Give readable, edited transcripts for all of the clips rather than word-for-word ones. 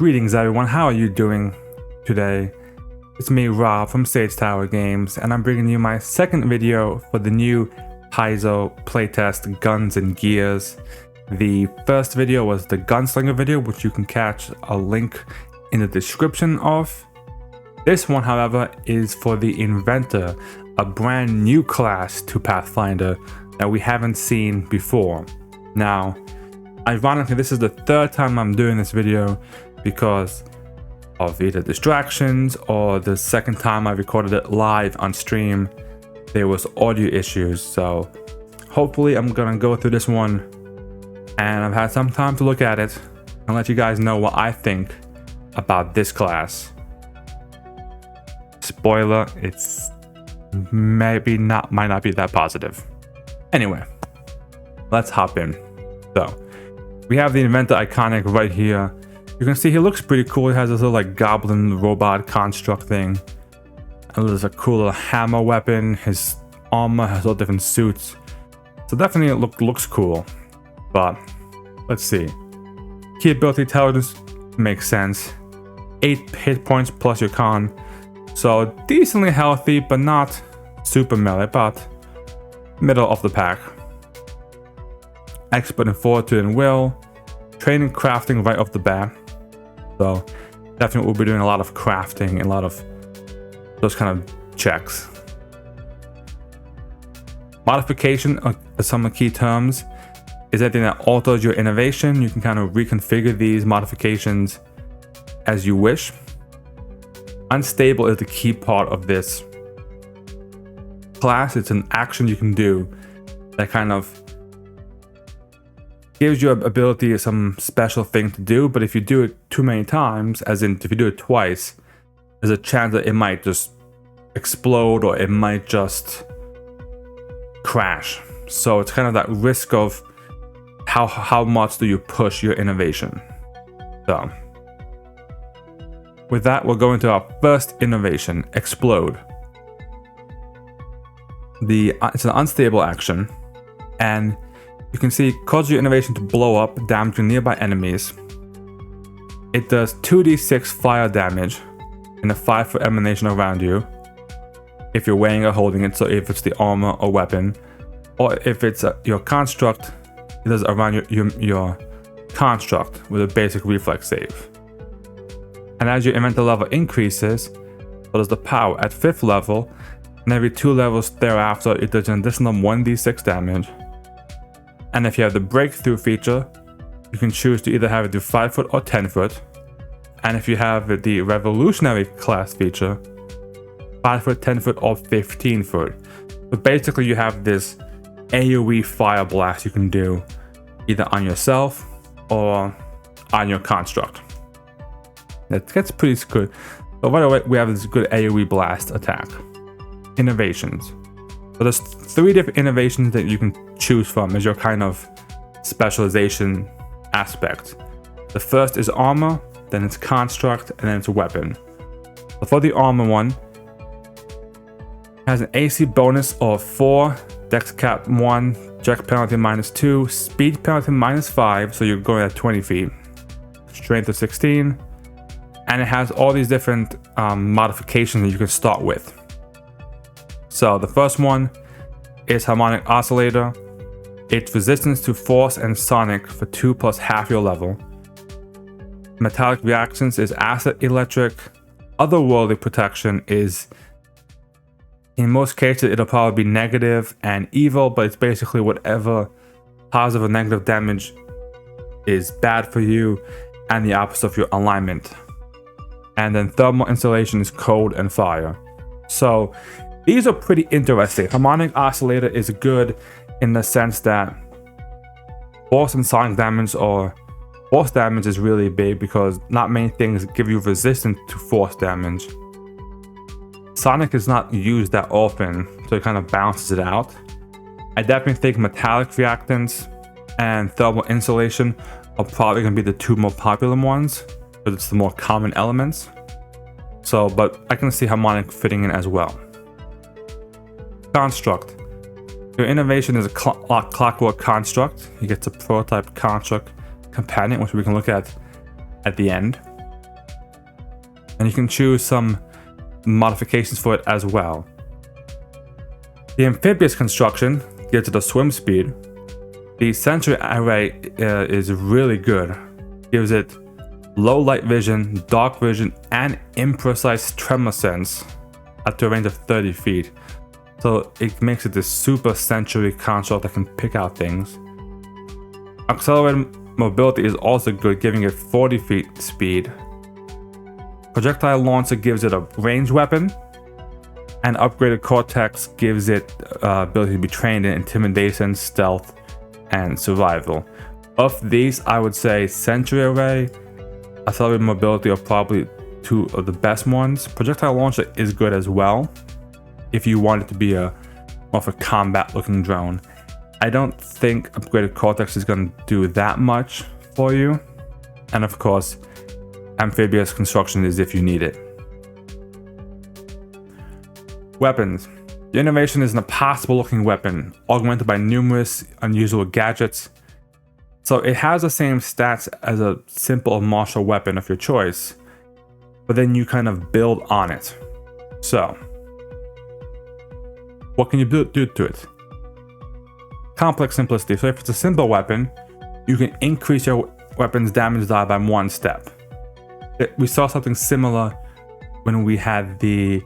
Greetings everyone, how are you doing today? It's me, Rob from Sage Tower Games, and I'm bringing you my second video for the new Paizo playtest Guns and Gears. The first video was the Gunslinger video, which you can catch a link in the description of. This one, however, is for the Inventor, a brand new class to Pathfinder that we haven't seen before. Now, ironically, this is the third time I'm doing this video because of either distractions or the second time I recorded it live on stream, there was audio issues. So hopefully I'm gonna go through this one and I've had some time to look at it and let you guys know what I think about this class. Spoiler, it's might not be that positive. Anyway, let's hop in. So we have the Inventor iconic right here. You can see he looks pretty cool. He has this little like goblin robot construct thing. And there's a cool little hammer weapon. His armor has all different suits. So definitely it looks cool. But let's see. Key ability intelligence makes sense. 8 hit points plus your con. So decently healthy, but not super melee, but middle of the pack. Expert in fortitude and will. Training crafting right off the bat. So definitely we'll be doing a lot of crafting and a lot of those kind of checks. Modification are some of the key terms. Is anything that alters your innovation. You can kind of reconfigure these modifications as you wish. Unstable is the key part of this class. It's an action you can do that kind of gives your ability some special thing to do, but if you do it too many times, as in if you do it twice, there's a chance that it might just explode or it might just crash. So it's kind of that risk of how much do you push your innovation. So with that, we'll go into our first innovation, Explode. It's an unstable action, and you can see it causes your innovation to blow up, damaging nearby enemies. It does 2d6 fire damage in a 5-foot emanation around you if you're weighing or holding it, so if it's the armor or weapon, or if it's your construct, it does around your construct with a basic reflex save. And as your inventor level increases, so does the power. At 5th level, and every 2 levels thereafter, it does an additional 1d6 damage. And if you have the breakthrough feature, you can choose to either have it do 5 foot or 10 foot. And if you have the revolutionary class feature, 5 foot, 10 foot, or 15 foot. But basically you have this AoE fire blast you can do either on yourself or on your construct. That gets pretty good. So right away we have this good AoE blast attack. Innovations. So there's 3 different innovations that you can choose from as your kind of specialization aspect. The first is armor, then it's construct, and then it's weapon. So for the armor one, it has an AC bonus of 4, dex cap 1, check penalty -2, speed penalty -5, so you're going at 20 feet, strength of 16, and it has all these different modifications that you can start with. So the first one is Harmonic Oscillator. Its resistance to force and sonic for 2 plus half your level. Metallic reactions is acid electric. Otherworldly protection is, in most cases, it'll probably be negative and evil, but it's basically whatever positive or negative damage is bad for you and the opposite of your alignment. And then thermal insulation is cold and fire. So these are pretty interesting. Harmonic Oscillator is good in the sense that force and sonic damage, or force damage, is really big because not many things give you resistance to force damage. Sonic is not used that often, so it kind of balances it out. I definitely think metallic reactants and thermal insulation are probably going to be the 2 more popular ones, because it's the more common elements. So, but I can see harmonic fitting in as well. Construct. Your innovation is a clockwork construct. You get a prototype construct companion, which we can look at the end. and you can choose some modifications for it as well. The amphibious construction gives it a swim speed. The sentry array is really good. Gives it low light vision, dark vision, and imprecise tremor sense at a range of 30 feet. So it makes it this super sentry construct that can pick out things. Accelerated mobility is also good, giving it 40 feet speed. Projectile launcher gives it a ranged weapon, and upgraded cortex gives it ability to be trained in intimidation, stealth, and survival. Of these, I would say sentry array, accelerated mobility are probably two of the best ones. Projectile launcher is good as well if you want it to be more of a combat looking drone. I don't think upgraded cortex is going to do that much for you. And of course, amphibious construction is if you need it. Weapons. The innovation is an impossible looking weapon, augmented by numerous unusual gadgets. So it has the same stats as a simple martial weapon of your choice, but then you kind of build on it. So, what can you do to it? Complex simplicity. So if it's a simple weapon, you can increase your weapon's damage die by 1 step. We saw something similar when we had the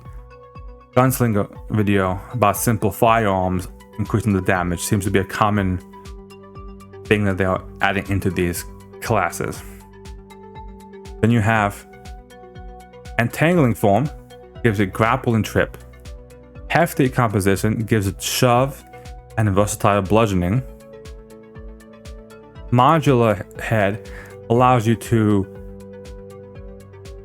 Gunslinger video about simple firearms increasing the damage. Seems to be a common thing that they are adding into these classes. Then you have entangling form, gives it grapple and trip. Hefty composition gives it shove and versatile bludgeoning. Modular head allows you to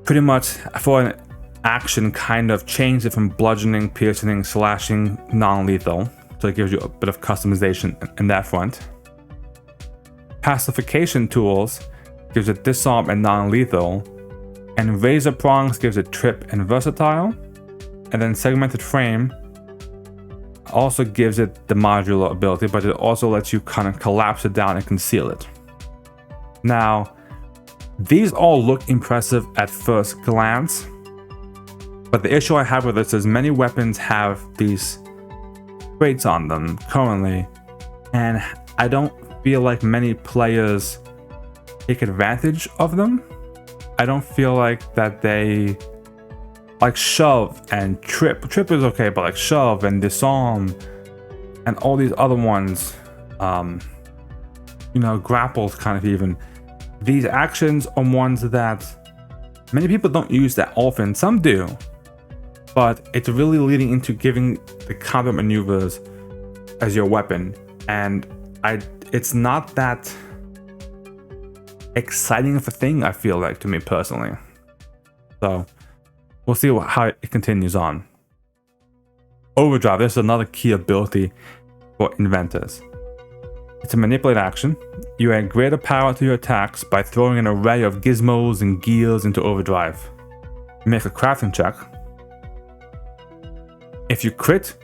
pretty much, for an action, kind of change it from bludgeoning, piercing, slashing, non-lethal. So it gives you a bit of customization in that front. Pacification tools gives it disarm and non-lethal. And razor prongs gives it trip and versatile. And then segmented frame also gives it the modular ability, but it also lets you kind of collapse it down and conceal it. Now, these all look impressive at first glance, but the issue I have with this is many weapons have these traits on them currently, and I don't feel like many players take advantage of them. I don't feel like that they like shove and trip. Trip is okay, but like shove and disarm and all these other ones, grapples kind of even. These actions are ones that many people don't use that often. Some do, but it's really leading into giving the combat maneuvers as your weapon. And it's not that exciting of a thing, I feel like, to me personally. So we'll see how it continues on. Overdrive. This is another key ability for inventors. It's a manipulate action. You add greater power to your attacks by throwing an array of gizmos and gears into overdrive. You make a crafting check. If you crit,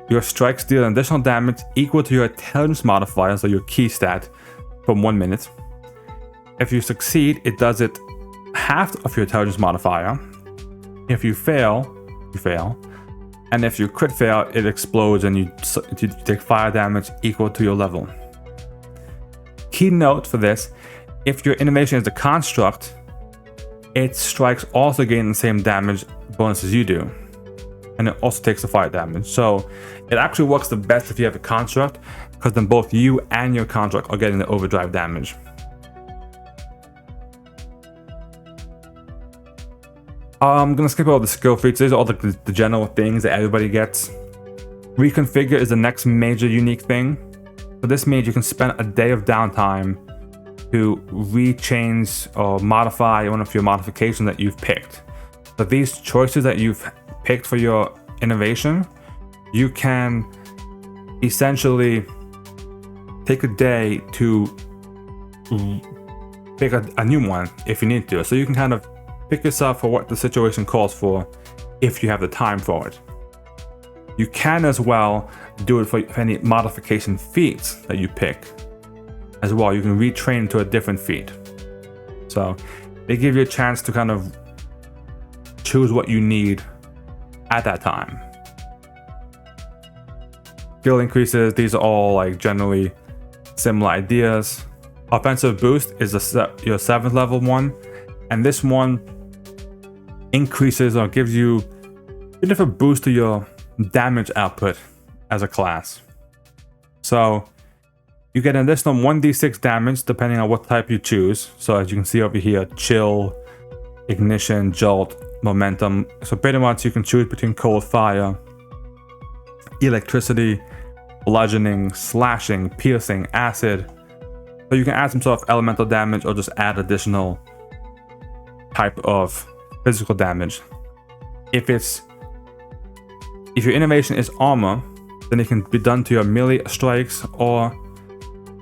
your strikes deal additional damage equal to your intelligence modifier, so your key stat, for 1 minute. If you succeed, it does it half of your intelligence modifier. If you fail, you fail. And if you crit fail, it explodes and you take fire damage equal to your level. Key note for this, if your innovation is a construct, its strikes also gain the same damage bonus as you do. And it also takes the fire damage. So it actually works the best if you have a construct, because then both you and your construct are getting the overdrive damage. I'm gonna skip all the skill features. These are all the general things that everybody gets. Reconfigure is the next major unique thing. So this means you can spend a day of downtime to rechange or modify one of your modifications that you've picked. So these choices that you've picked for your innovation, you can essentially take a day to pick a new one if you need to. So you can kind of pick yourself for what the situation calls for if you have the time for it. You can as well do it for any modification feats that you pick as well. You can retrain to a different feat. So they give you a chance to kind of choose what you need at that time. Skill increases, these are all like generally similar ideas. Offensive boost is your 7th level one, and this one increases or gives you a bit of a boost to your damage output as a class. So you get an additional 1d6 damage depending on what type you choose. So as you can see over here, chill, ignition, jolt, momentum. So pretty much you can choose between cold, fire, electricity, bludgeoning, slashing, piercing, acid. So you can add some sort of elemental damage or just add additional type of physical damage. If your innovation is armor, then it can be done to your melee strikes or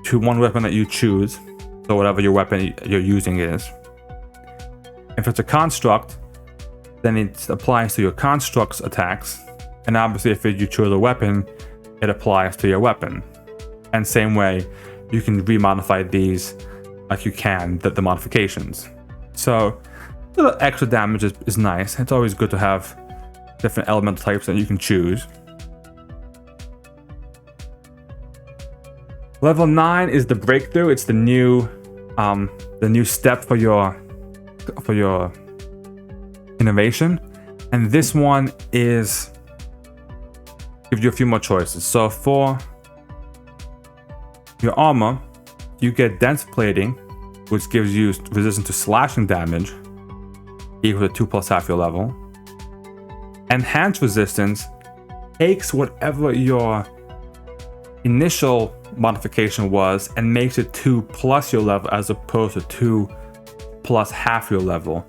to one weapon that you choose. So whatever your weapon you're using is. If it's a construct, then it applies to your construct's attacks. And obviously if you choose a weapon, it applies to your weapon. And same way, you can remodify these like you can the modifications. So a little extra damage is nice. It's always good to have different elemental types that you can choose. Level 9 is the breakthrough. It's the new step for your innovation, and this one gives you a few more choices. So for your armor, you get dense plating, which gives you resistance to slashing damage, equal to 2 plus half your level. Enhanced resistance takes whatever your initial modification was and makes it 2 plus your level as opposed to 2 plus half your level.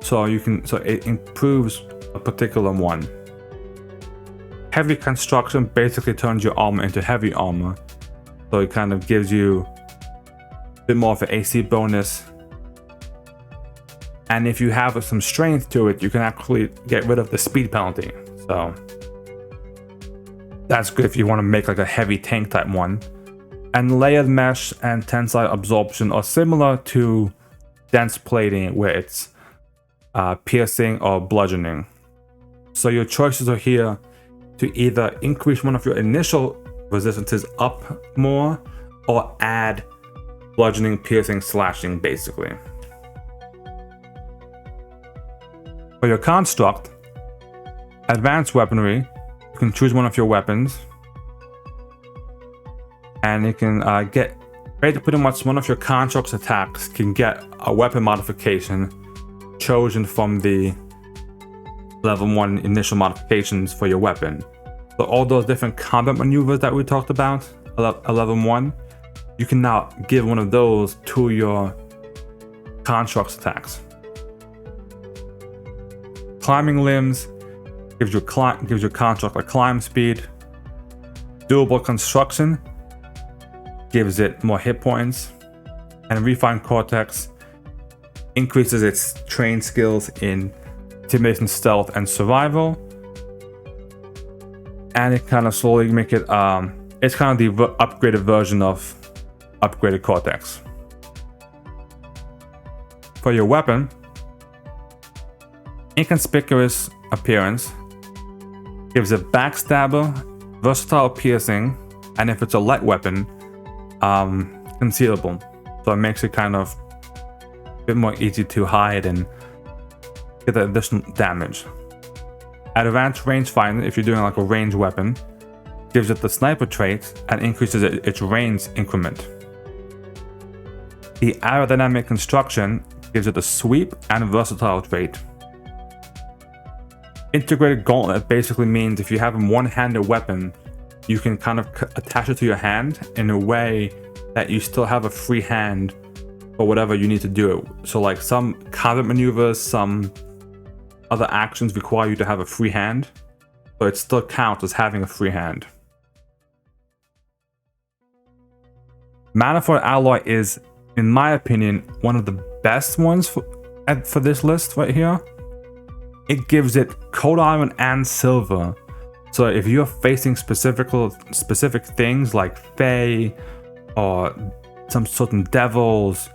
So it improves a particular one. Heavy construction basically turns your armor into heavy armor. So it kind of gives you a bit more of an AC bonus. And if you have some strength to it, you can actually get rid of the speed penalty. So that's good if you want to make like a heavy tank type one. And layered mesh and tensile absorption are similar to dense plating, where it's piercing or bludgeoning. So your choices are here to either increase one of your initial resistances up more or add bludgeoning, piercing, slashing basically. For your construct, advanced weaponry, you can choose one of your weapons, and you can get pretty much one of your construct's attacks can get a weapon modification chosen from the level 1 initial modifications for your weapon. So all those different combat maneuvers that we talked about at level 1, you can now give one of those to your construct's attacks. Climbing limbs gives your construct a climb speed. Durable construction gives it more hit points. And refined cortex increases its trained skills in intimidation, stealth, and survival. And it kind of slowly make it it's kind of the upgraded version of upgraded cortex. For your weapon, inconspicuous appearance gives it backstabber, versatile piercing, and if it's a light weapon, concealable. So it makes it kind of a bit more easy to hide and get the additional damage. Advanced rangefinder, if you're doing like a ranged weapon, gives it the sniper trait and increases its range increment. The aerodynamic construction gives it a sweep and versatile trait. Integrated gauntlet basically means if you have a one-handed weapon, you can kind of attach it to your hand in a way that you still have a free hand for whatever you need to do. So like some combat maneuvers, some other actions require you to have a free hand, but it still counts as having a free hand. Manifold alloy is, in my opinion, one of the best ones for this list right here. It gives it cold iron and silver. So if you're facing specific things like Fae or some certain devils,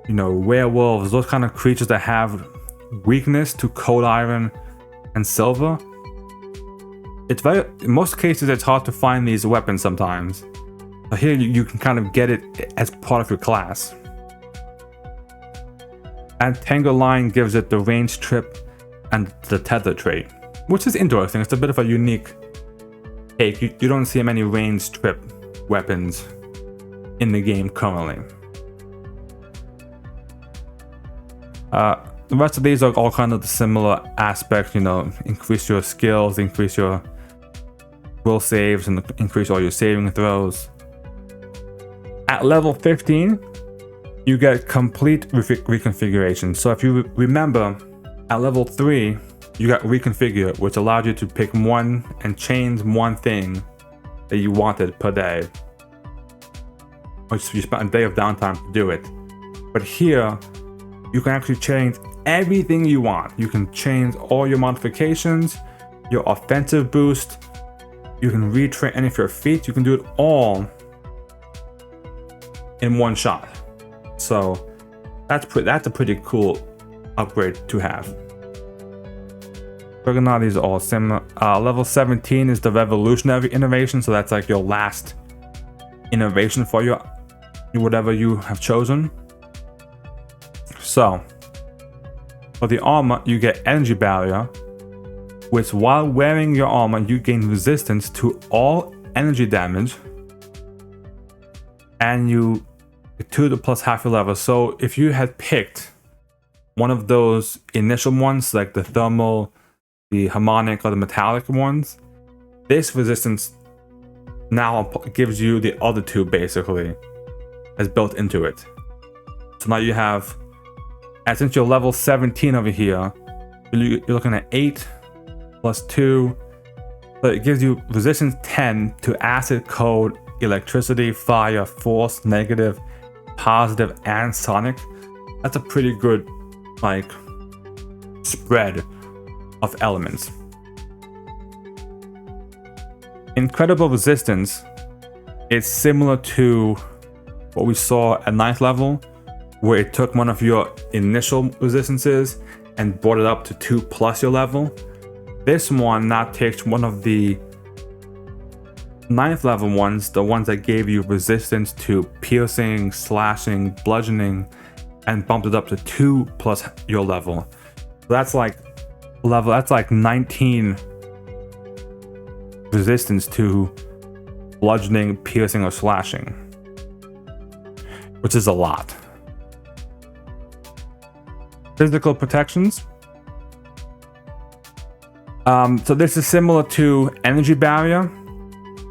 werewolves, those kind of creatures that have weakness to cold iron and silver. In most cases, it's hard to find these weapons sometimes. But here you can kind of get it as part of your class. And Tango Line gives it the range trip and the tether trait, which is interesting. It's a bit of a unique take. You don't see many range trip weapons in the game currently. The rest of these are all kind of the similar aspects, you know, increase your skills, increase your will saves, and increase all your saving throws. At level 15, you get complete reconfiguration. So if you remember, at level 3, you got reconfigure, which allowed you to pick one and change one thing that you wanted per day. Which you spent a day of downtime to do it. But here, you can actually change everything you want. You can change all your modifications, your offensive boost. You can retrain any of your feats. You can do it all in one shot. So that's a pretty cool upgrade to have. Now these are all similar. Level 17 is the revolutionary innovation, so that's like your last innovation for your whatever you have chosen. So for the armor, you get energy barrier, which while wearing your armor, you gain resistance to all energy damage, and you get 2 to plus half your level. So if you had picked one of those initial ones, like the thermal, the harmonic, or the metallic ones, this resistance now gives you the other two basically as built into it. So now you have, and since you're level 17 over here, you're looking at 8 plus 2, so it gives you resistance 10 to acid, cold, electricity, fire, force, negative, positive, and sonic. That's a pretty good like spread of elements. Incredible resistance is similar to what we saw at 9th level, where it took one of your initial resistances and brought it up to 2 plus your level. This one now takes one of the 9th level ones, the ones that gave you resistance to piercing, slashing, bludgeoning, and bumped it up to 2 plus your level. So that's like 19 resistance to bludgeoning, piercing, or slashing, which is a lot. Physical protections. So this is similar to energy barrier,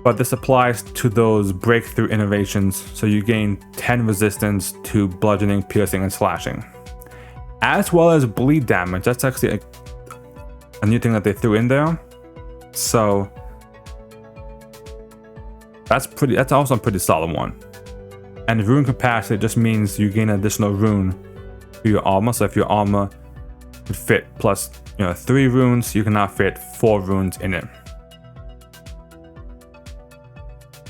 but this applies to those breakthrough innovations. So you gain 10 resistance to bludgeoning, piercing, and slashing, as well as bleed damage. That's actually a new thing that they threw in there. So that's also a pretty solid one. And rune capacity just means you gain additional rune to your armor. So if your armor could fit plus 3 runes, you can now fit 4 runes in it.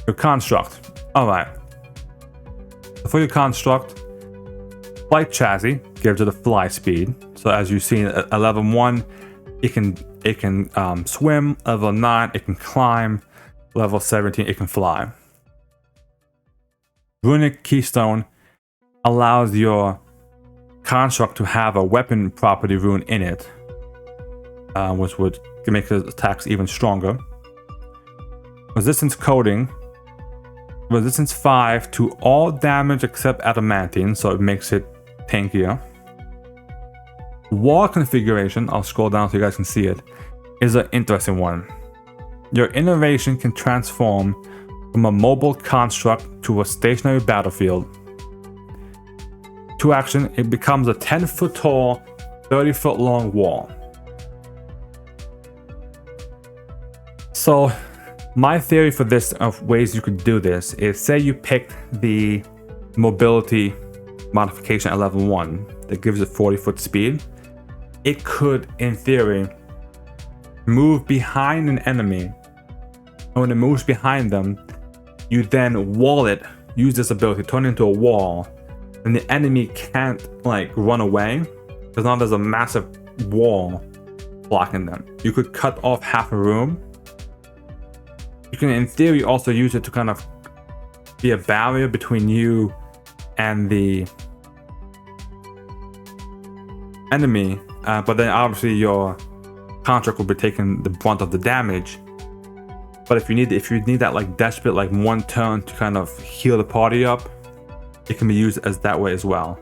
Your construct. Alright. For your construct, flight chassis gives it a fly speed. So as you see at level 1, it can swim. Level 9, it can climb. Level 17, it can fly. Runic Keystone allows your construct to have a weapon property rune in it, which would make the attacks even stronger. Resistance Coating. Resistance 5 to all damage except adamantine, so it makes it tankier. Wall configuration, I'll scroll down so you guys can see it, is an interesting one. Your innovation can transform from a mobile construct to a stationary battlefield. To action, it becomes a 10-foot tall, 30-foot long wall. So my theory for this, of ways you could do this, is say you picked the mobility modification at level 1 that gives it 40-foot speed. It could, in theory, move behind an enemy, and when it moves behind them, you then wall it, use this ability, turn it into a wall, and the enemy can't like run away, because now there's a massive wall blocking them. You could cut off half a room. You can, in theory, also use it to kind of be a barrier between you and the enemy, but then obviously your contract will be taking the brunt of the damage. But if you need that like desperate like one turn to kind of heal the party up, it can be used as that way as well.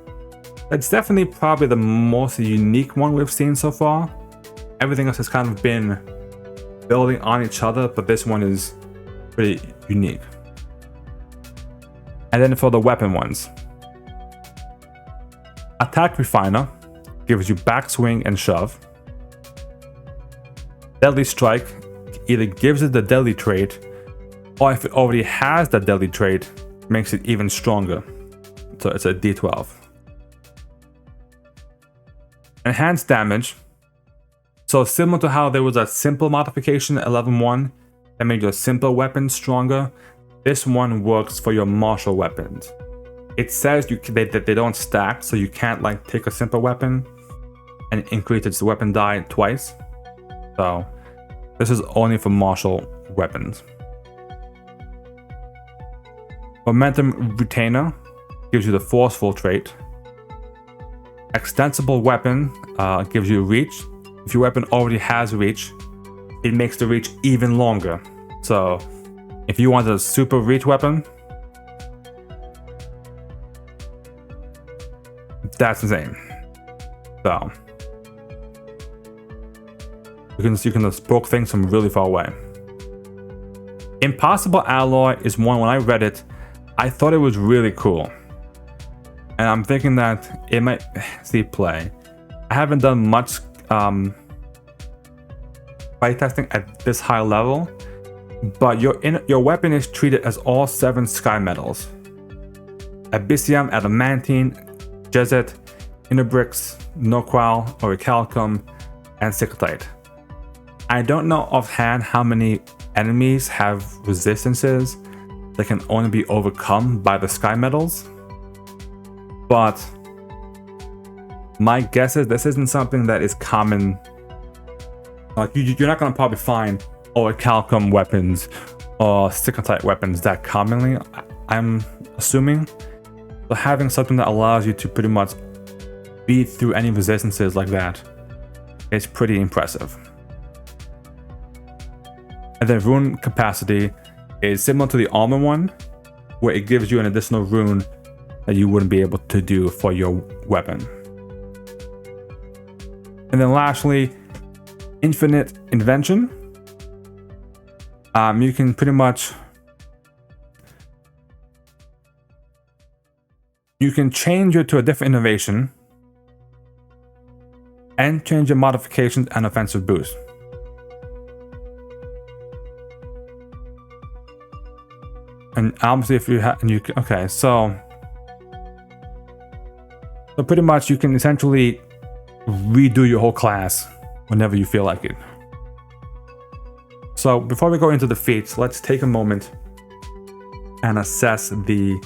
It's definitely probably the most unique one we've seen so far. Everything else has kind of been building on each other, but this one is pretty unique. And then for the weapon ones, Attack Refiner gives you backswing and shove. Deadly Strike either gives it the deadly trait, or if it already has that deadly trait, makes it even stronger. So it's a D12. Enhanced damage. So similar to how there was a simple modification at 11.1 that made your simple weapons stronger, this one works for your martial weapons. It says that they don't stack, so you can't like take a simple weapon and increase its weapon die twice. So this is only for martial weapons. Momentum Retainer gives you the Forceful trait. Extensible Weapon gives you reach. If your weapon already has reach, it makes the reach even longer. So if you want a super reach weapon, that's insane. So you can just poke things from really far away. Impossible Alloy is one, when I read it, I thought it was really cool. And I'm thinking that it might see play. I haven't done much fight testing at this high level, but your weapon is treated as all 7 sky metals: Abyssium, Adamantine, Jezet, Innobrix, Noqual, Orichalcum, and Sicatite. I don't know offhand how many enemies have resistances that can only be overcome by the sky metals, but my guess is this isn't something that is common. Like you're not gonna probably find Orichalcum weapons or Sicatite weapons that commonly, I'm assuming. So having something that allows you to pretty much beat through any resistances like that is pretty impressive. And then rune capacity is similar to the armor one, where it gives you an additional rune that you wouldn't be able to do for your weapon. And then lastly, Infinite Invention. You can pretty much change it to a different innovation and change your modifications and offensive boost. And obviously if you have, okay, so pretty much you can essentially redo your whole class whenever you feel like it. So before we go into the feats, let's take a moment and assess the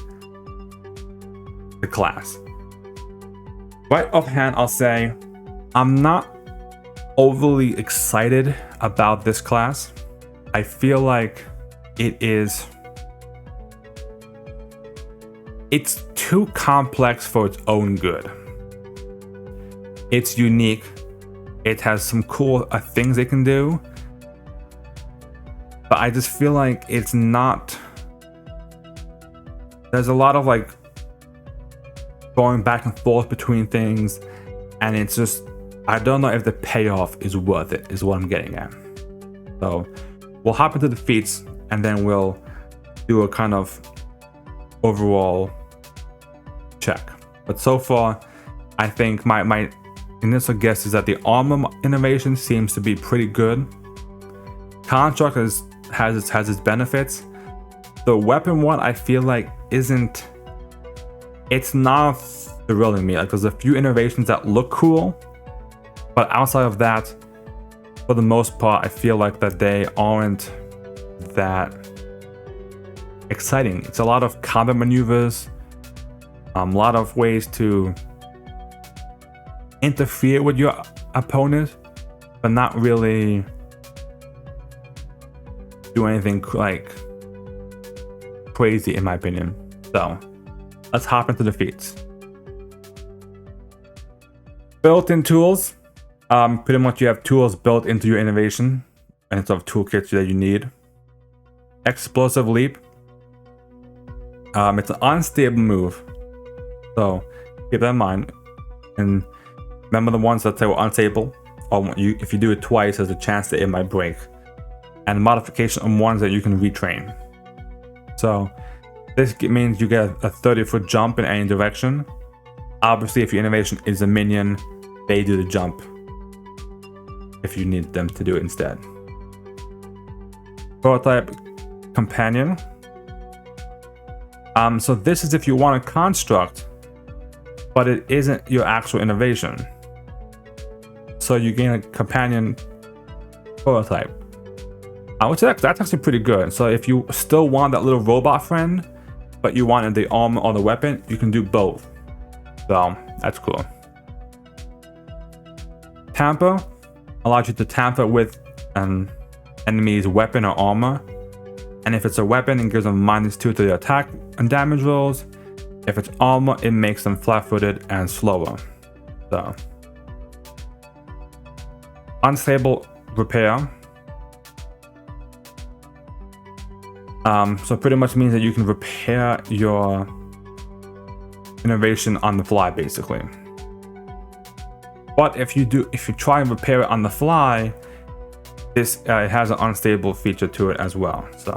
class. Right offhand, I'll say I'm not overly excited about this class. I feel like it's too complex for its own good. It's unique. It has some cool things it can do, but I just feel like it's not. There's a lot of like going back and forth between things, and it's just, I don't know if the payoff is worth it, is what I'm getting at. So we'll hop into the feats and then we'll do a kind of overall check. But so far, I think my initial guess is that the armor innovation seems to be pretty good. Construct has its benefits. The weapon one, I feel like it's not thrilling me. Like there's a few innovations that look cool, but outside of that, for the most part, I feel like that they aren't that exciting. It's a lot of combat maneuvers, a lot of ways to interfere with your opponent, but not really do anything like crazy in my opinion. So let's hop into the feats. Built-in tools. Pretty much you have tools built into your innovation and sort of toolkits that you need. Explosive leap. It's an unstable move, so keep that in mind. And remember the ones that say were unstable, or if you do it twice, there's a chance that it might break. And modification on ones that you can retrain. So this means you get a 30-foot jump in any direction. Obviously, if your innovation is a minion, they do the jump if you need them to do it instead. Prototype companion. So this is if you want a construct, but it isn't your actual innovation. So you gain a companion prototype. I would say that's actually pretty good. So if you still want that little robot friend, but you wanted the armor or the weapon, you can do both. So that's cool. Tamper allows you to tamper with an enemy's weapon or armor. And if it's a weapon, it gives them -2 to the attack and damage rolls. If it's armor, it makes them flat-footed and slower. So unstable repair. So pretty much means that you can repair your innovation on the fly, basically. But if you try and repair it on the fly, this it has an unstable feature to it as well. So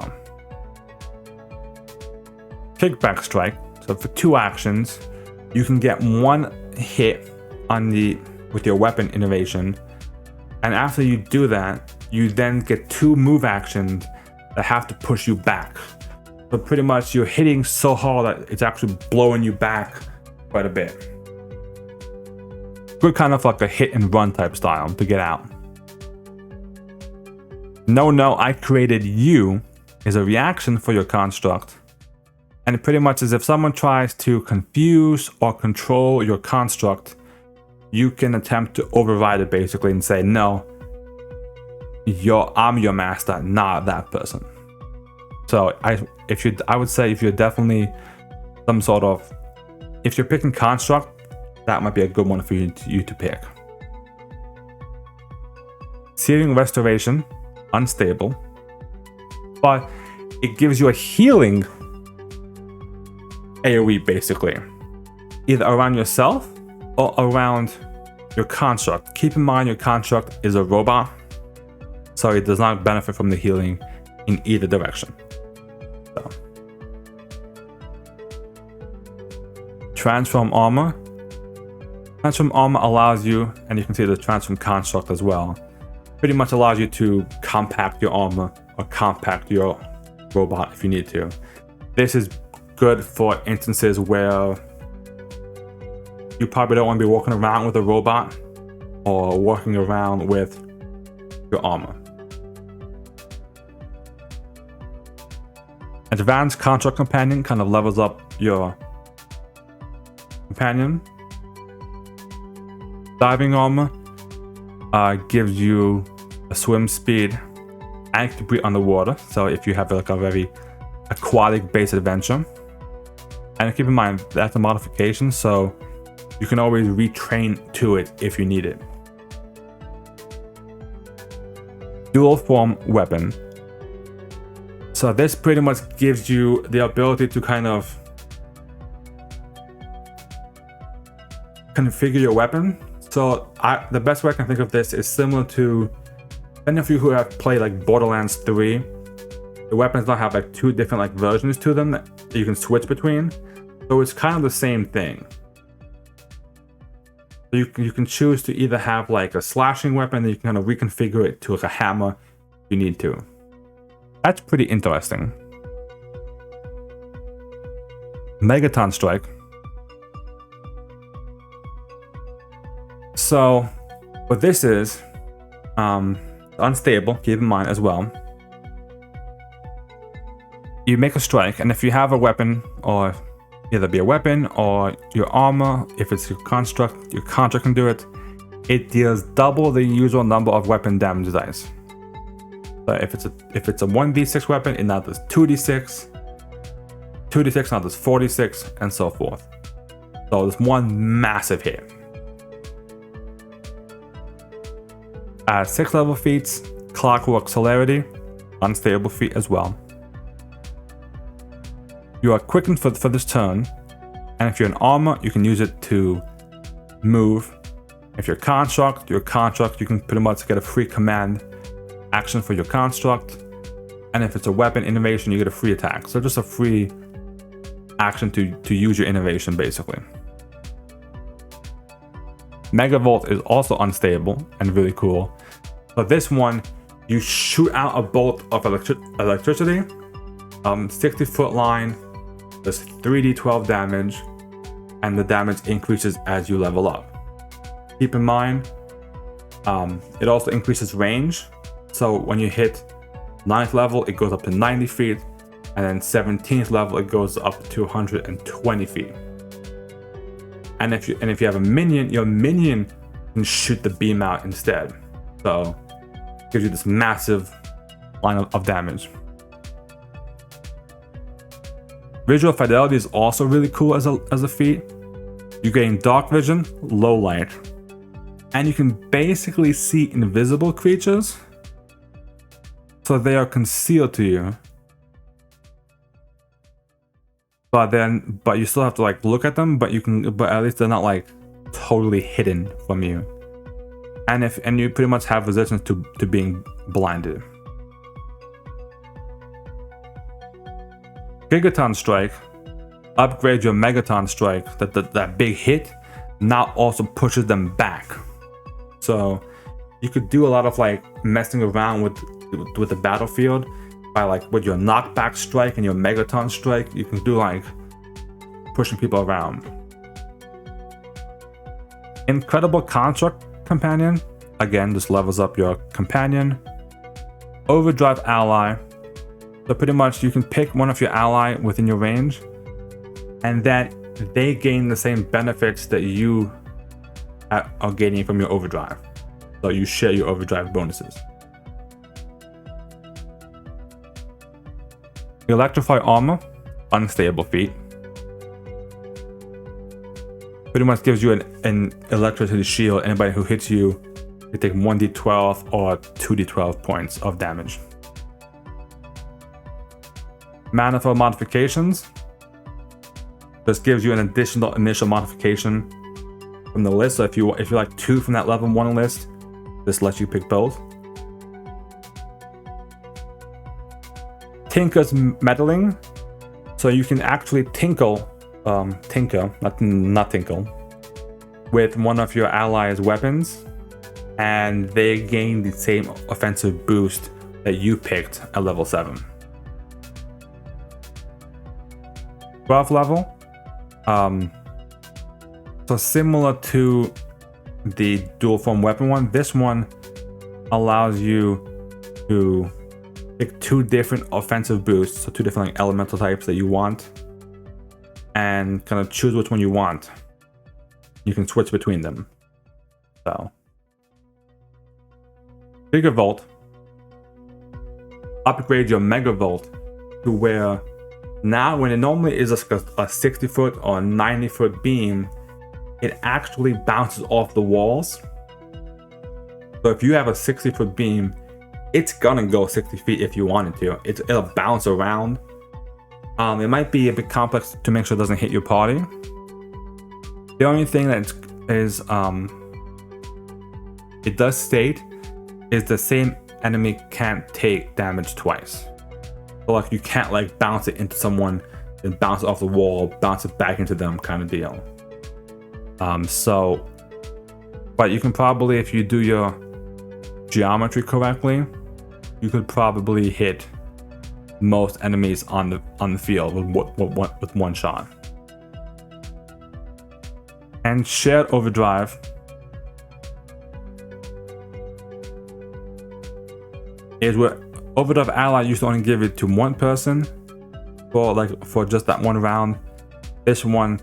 kickback strike. So for 2 actions, you can get 1 hit with your weapon innovation, and after you do that, you then get 2 move actions that have to push you back. So pretty much you're hitting so hard that it's actually blowing you back quite a bit. Good kind of like a hit and run type style to get out. No, I created you is a reaction for your construct. And it pretty much is if someone tries to confuse or control your construct, you can attempt to override it basically and say, no, I'm your master, not that person. So I would say if you're definitely some sort of, if you're picking construct, that might be a good one for you to pick. Searing Restoration, unstable, but it gives you a healing AoE basically, either around yourself or around your construct. Keep in mind your construct is a robot, so it does not benefit from the healing in either direction. So. Transform armor. Transform armor allows you, and you can see the transform construct as well, pretty much allows you to compact your armor or compact your robot if you need to. This is good for instances where you probably don't want to be walking around with a robot or walking around with your armor. Advanced Construct Companion kind of levels up your companion. Diving armor gives you a swim speed and can breathe underwater. So if you have like a very aquatic based adventure, and keep in mind that's a modification, so you can always retrain to it if you need it. Dual form weapon. So this pretty much gives you the ability to kind of configure your weapon. So the best way I can think of this is similar to any of you who have played like Borderlands 3. The weapons now have like 2 different like versions to them that you can switch between. So it's kind of the same thing. So you can choose to either have like a slashing weapon, and you can kind of reconfigure it to like a hammer if you need to. That's pretty interesting. Megaton Strike. So what this is, unstable, keep in mind as well. You make a strike, and if you have a weapon, or either be a weapon or your armor, if it's your construct can do it. it deals double the usual number of weapon damage dice. So if it's a 1d6 weapon, it now does 2d6. 2d6 now does 4d6, and so forth. So it's one massive hit. 6th level feats, Clockwork Celerity, unstable feat as well. You are quickened for this turn, and if you're in armor, you can use it to move. If you're construct, you can pretty much get a free command action for your construct. And if it's a weapon innovation, you get a free attack. So just a free action to use your innovation, basically. Megavolt is also unstable and really cool. But this one, you shoot out a bolt of electricity, 60-foot line, does 3d12 damage, and the damage increases as you level up. Keep in mind, it also increases range. So when you hit 9th level, it goes up to 90 feet, and then 17th level, it goes up to 120 feet. And if you have a minion, your minion can shoot the beam out instead. So it gives you this massive line of damage. Visual fidelity is also really cool as a feat. You gain dark vision, low light, and you can basically see invisible creatures. So they are concealed to you. But you still have to like look at them, but at least they're not like totally hidden from you. And you pretty much have resistance to being blinded. Gigaton Strike, upgrade your Megaton Strike, that big hit now also pushes them back. So you could do a lot of like messing around with the battlefield. By like with your knockback strike and your Megaton Strike, you can do like pushing people around. Incredible Construct Companion, again, just levels up your companion. Overdrive Ally, so pretty much you can pick one of your ally within your range, and then they gain the same benefits that you are gaining from your overdrive. So you share your overdrive bonuses. Electrify Armor, unstable feat. Pretty much gives you an electricity shield. Anybody who hits you, you take 1d12 or 2d12 points of damage. Manifold Modifications. This gives you an additional initial modification from the list. So if you like 2 from that level 1 list, this lets you pick both. Tinker's Meddling, so you can actually tinker, not tinkle, with one of your allies' weapons, and they gain the same offensive boost that you picked at level 7. 12th level, so similar to the dual form weapon one, this one allows you to pick 2 different offensive boosts, so 2 different like elemental types that you want, and kind of choose which one you want. You can switch between them. So, Gigavolt, upgrade your Megavolt to where now when it normally is a 60-foot or 90-foot beam, it actually bounces off the walls. So if you have a 60-foot beam, it's gonna go 60 feet if you wanted to. It'll bounce around. It might be a bit complex to make sure it doesn't hit your party. The only thing that it does state is the same enemy can't take damage twice. So like you can't like bounce it into someone and bounce it off the wall, bounce it back into them kind of deal. But you can probably, if you do your geometry correctly, you could probably hit most enemies on the field with one shot. And Shared Overdrive is where Overdrive Ally used to only give it to one person for just that one round. This one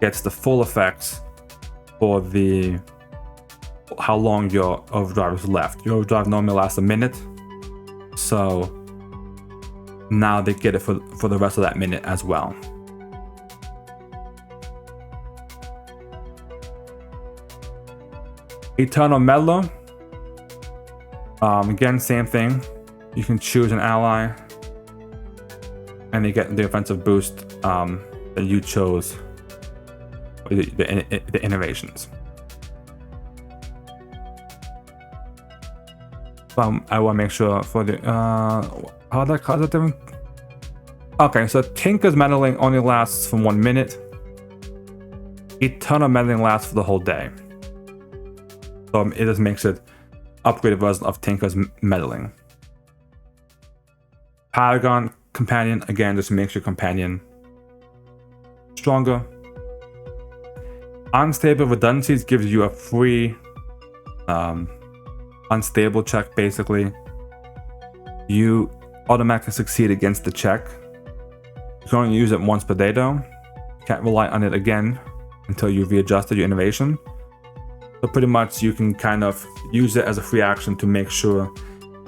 gets the full effects for how long your overdrive is left. Your overdrive normally lasts a minute, so now they get it for the rest of that minute as well. Eternal Meddler. Again, same thing. You can choose an ally, and you get the offensive boost that you chose, the innovations. I want to make sure for the how's that different? Okay, so Tinker's Meddling only lasts for 1 minute. Eternal Meddling lasts for the whole day. So it just makes it upgraded version of Tinker's Meddling. Paragon Companion, again, just makes your companion stronger. Unstable Redundancies gives you a free unstable check, basically. You automatically succeed against the check. You can only use it once per day though. You can't rely on it again until you've readjusted your innovation. So pretty much you can kind of use it as a free action to make sure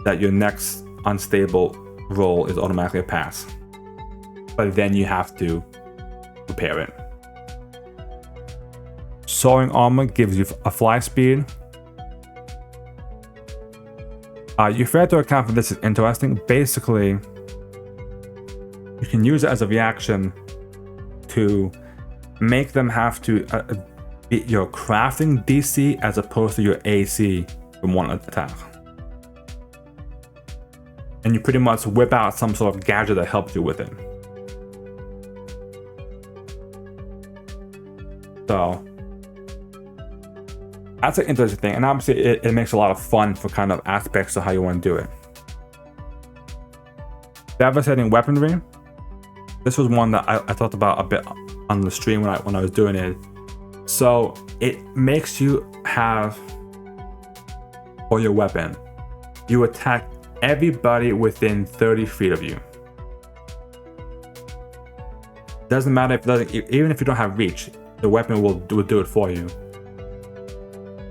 that your next unstable roll is automatically a pass. But then you have to repair it. Soaring Armor gives you a fly speed. You fail to account for this is interesting. Basically, you can use it as a reaction to make them have to beat your crafting DC as opposed to your AC from one attack. And you pretty much whip out some sort of gadget that helps you with it. So that's an interesting thing, and obviously it makes a lot of fun for kind of aspects of how you want to do it. Devastating Weaponry. This was one that I talked about a bit on the stream when I was doing it. So it makes you have, for your weapon, you attack everybody within 30 feet of you. Doesn't matter if it doesn't, even if you don't have reach, the weapon will do it for you.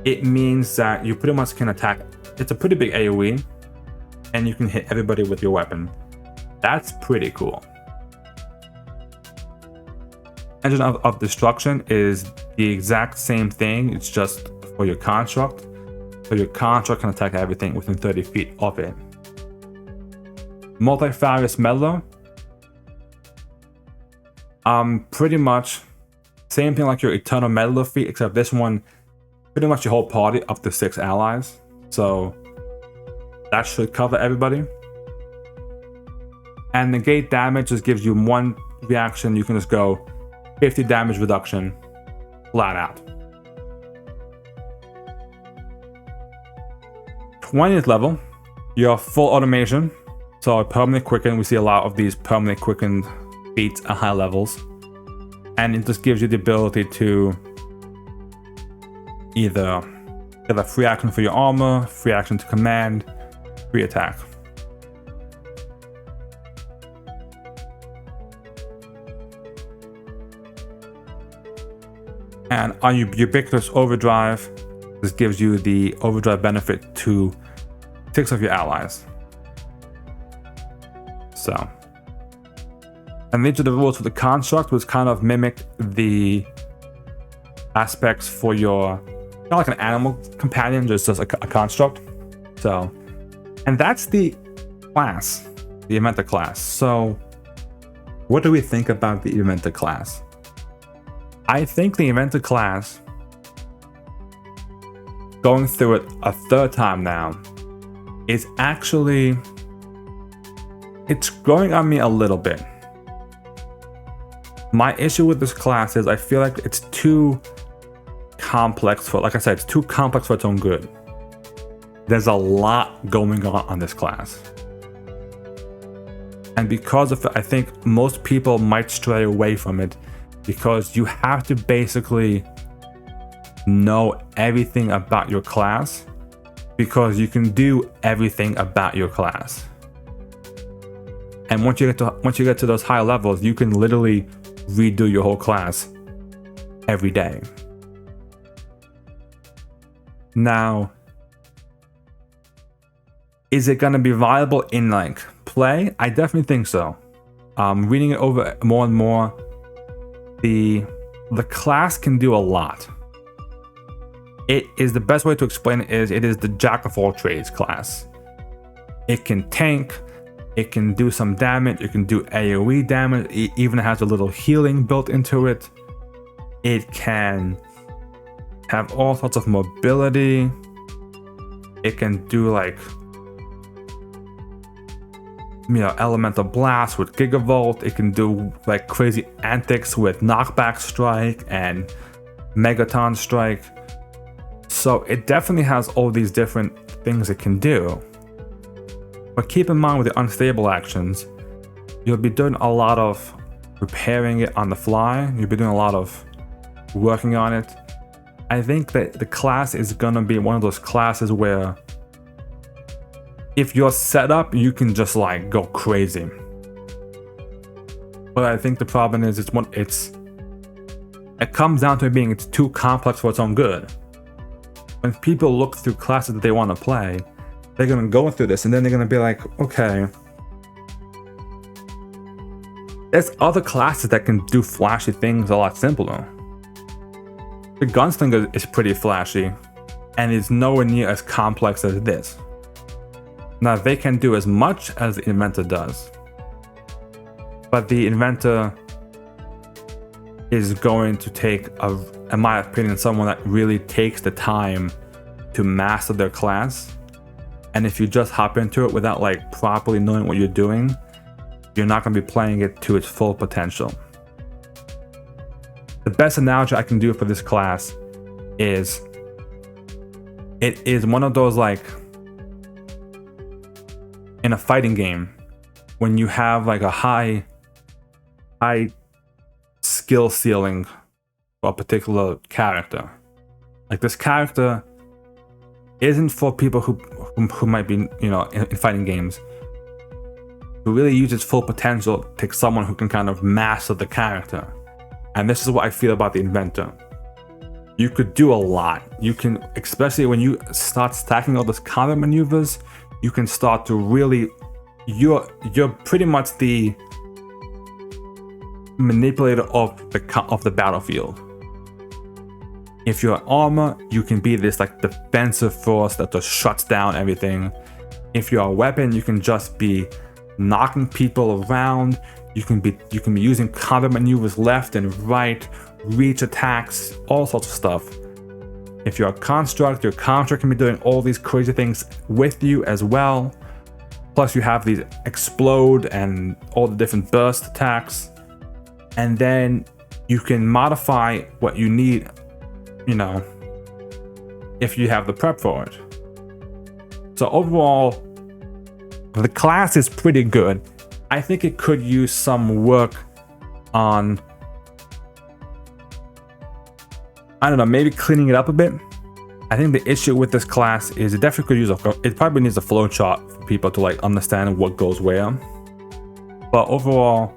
It means that you pretty much can attack. It's a pretty big AoE, and you can hit everybody with your weapon. That's pretty cool. Engine of Destruction is the exact same thing. It's just for your construct. So your construct can attack everything within 30 feet of it. Multifarious Meddler. Pretty much same thing like your Eternal Meddler feat, except this one, pretty much your whole party up to 6 allies. So that should cover everybody. And negate damage just gives you one reaction. You can just go 50 damage reduction flat out. 20th level, your full automation. So permanently quicken. We see a lot of these permanently quickened feats at high levels. And it just gives you the ability to either get a free action for your armor, free action to command, free attack. And on your Ubiquitous Overdrive, this gives you the overdrive benefit to 6 of your allies. So, and these are the rules for the construct, which kind of mimic the aspects for your, kind of like an animal companion, just as a construct. So, and that's the class, the Inventor class. So, what do we think about the Inventor class? I think the Inventor class, going through it a third time now, is actually, it's growing on me a little bit. My issue with this class is I feel like it's too complex for, like I said, it's too complex for its own good. There's a lot going on this class. And because of it, I think most people might stray away from it because you have to basically know everything about your class because you can do everything about your class. And once you get to those high levels, you can literally redo your whole class every day. Now, is it going to be viable in like play? I definitely think so. Reading it over more and more, the class can do a lot. It is the best way to explain it is it is the jack of all trades class. It can tank, it can do some damage, it can do AoE damage, it even has a little healing built into it. It can have all sorts of mobility. It can do like, you know, elemental blast with gigavolt. It can do like crazy antics with knockback strike and megaton strike. So it definitely has all these different things it can do. But keep in mind with the unstable actions, you'll be doing a lot of repairing it on the fly. You'll be doing a lot of working on it. I think that the class is gonna be one of those classes where if you're set up, you can just like go crazy. But I think the problem is it comes down to it being it's too complex for its own good. When people look through classes that they want to play, they're gonna go through this and then they're gonna be like, okay, there's other classes that can do flashy things a lot simpler. The Gunslinger is pretty flashy and is nowhere near as complex as this. Now they can do as much as the Inventor does, but the Inventor is going to take, in my opinion, someone that really takes the time to master their class. And if you just hop into it without like properly knowing what you're doing, you're not going to be playing it to its full potential. The best analogy I can do for this class is it is one of those like in a fighting game when you have like a high skill ceiling for a particular character. Like this character isn't for people who might be, you know, in fighting games. To really use its full potential, take someone who can kind of master the character. And this is what I feel about the Inventor. You could do a lot. You can, especially when you start stacking all those combat maneuvers, you can start to really, you're pretty much the manipulator of the battlefield. If you're armor, you can be this like defensive force that just shuts down everything. If you're a weapon, you can just be knocking people around. You can be using combat maneuvers left and right, reach attacks, all sorts of stuff. If you're a construct, your construct can be doing all these crazy things with you as well. Plus you have these explode and all the different burst attacks. And then you can modify what you need, you know, if you have the prep for it. So overall, the class is pretty good. I think it could use some work on, I don't know, maybe cleaning it up a bit. I think the issue with this class is it definitely could use it probably needs a flow chart for people to like understand what goes where. But overall,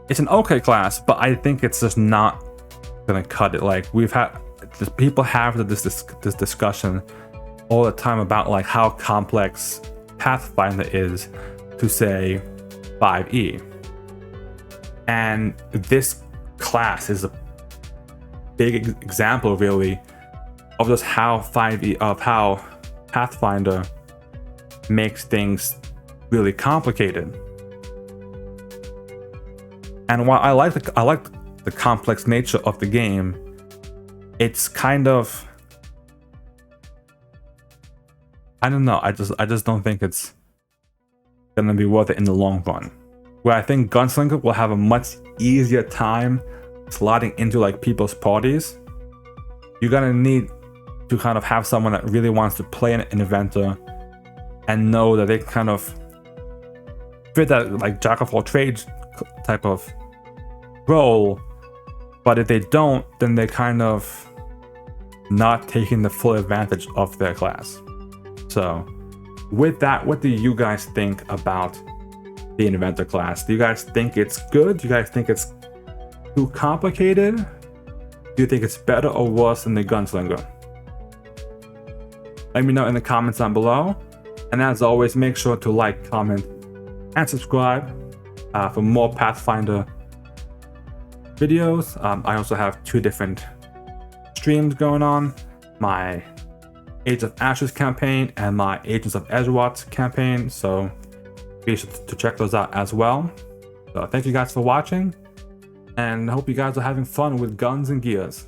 it's an okay class, but I think it's just not gonna cut it. Like people have this discussion all the time about like how complex Pathfinder is to say 5e, and this class is a big example really of just how how Pathfinder makes things really complicated. And while I like the complex nature of the game, it's kind of, I don't know, I just don't think it's gonna be worth it in the long run. Where I think Gunslinger will have a much easier time slotting into like people's parties. You're gonna need to kind of have someone that really wants to play an Inventor and know that they can kind of fit that like jack of all trades type of role. But if they don't, then they're kind of not taking the full advantage of their class. So with that, what do you guys think about the Inventor class? Do you guys think it's good? Do you guys think it's too complicated? Do you think it's better or worse than the Gunslinger? let me know in the comments down below. And as always, make sure to like, comment, and subscribe for more Pathfinder videos. I also have 2 different streams going on, my Age of Ashes campaign and my Agents of Edgewatch campaign, so be sure to check those out as well. So thank you guys for watching, and I hope you guys are having fun with Guns and Gears.